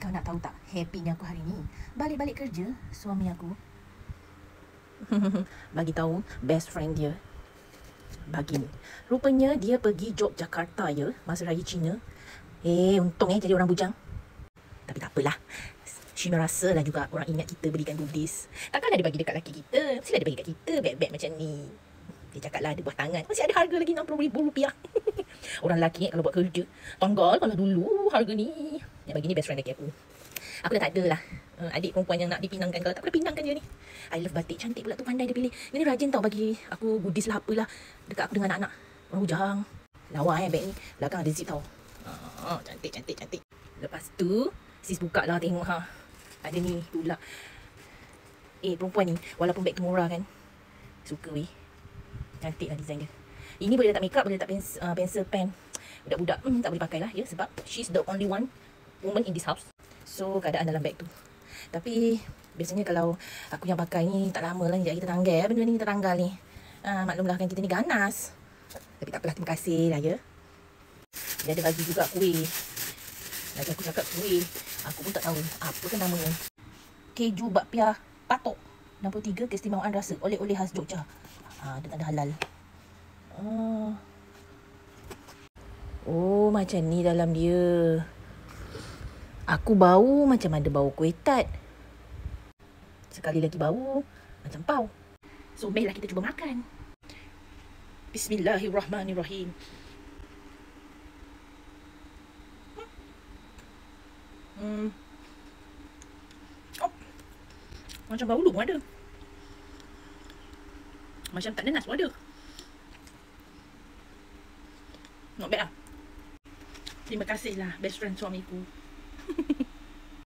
Kau nak tahu tak happynya aku hari ni? Balik-balik kerja, suami aku bagi tahu best friend dia bagi ni. Rupanya dia pergi Yogyakarta ya, masa raya Cina. Untung jadi orang bujang. Tapi tak apalah. Cina rasa lah juga orang ingat kita berikan goodies. Takkanlah dia bagi dekat laki kita. Mestilah dia bagi kat kita beg-beg macam ni. Dia cakap lah ada buah tangan. Masih ada harga lagi RM60,000. Orang lelaki kalau buat kerja tanggal kalau dulu harga ni. Yang bagi ni best friend lagi aku. Aku dah tak ada lah adik perempuan yang nak dipinangkan. Kalau tak boleh pinangkan dia ni. I love batik. Cantik pula tu, pandai dia pilih. Dia ni rajin tau bagi aku goodies lah apalah dekat aku dengan anak-anak. Orang bujang. Lawa beg ni. Belakang ada zip tau. Cantik. Lepas tu sis buka lah tengok ha. Ada ni pula. Perempuan ni walaupun beg tu murah kan, suka weh. Cantik lah design dia. Ini boleh letak makeup, boleh letak pencil pen. Budak-budak tak boleh pakai lah ya, sebab she's the only one woman in this house. So keadaan dalam beg tu. Tapi biasanya kalau aku yang pakai ni tak lama lah, sekejap kita tanggal benda ni, kita tanggal ni. Maklumlah kan kita ni ganas. Tapi tak apalah, terima kasih lah ya. Dia ada bagi juga kuih. Lagi aku cakap kuih, aku pun tak tahu apa kan namanya. Keju bakpia patok 63 keistimewaan rasa oleh-oleh khas Jogja. Dia tak ada halal. Macam ni dalam dia. Aku bau macam ada bau kuih tart. Sekali lagi bau macam pau. So baiklah kita cuba makan. Bismillahirrahmanirrahim. Macam bau lu pun ada. Macam tak nanas pun ada. Not bad lah. Terima kasih lah best friend suamiku.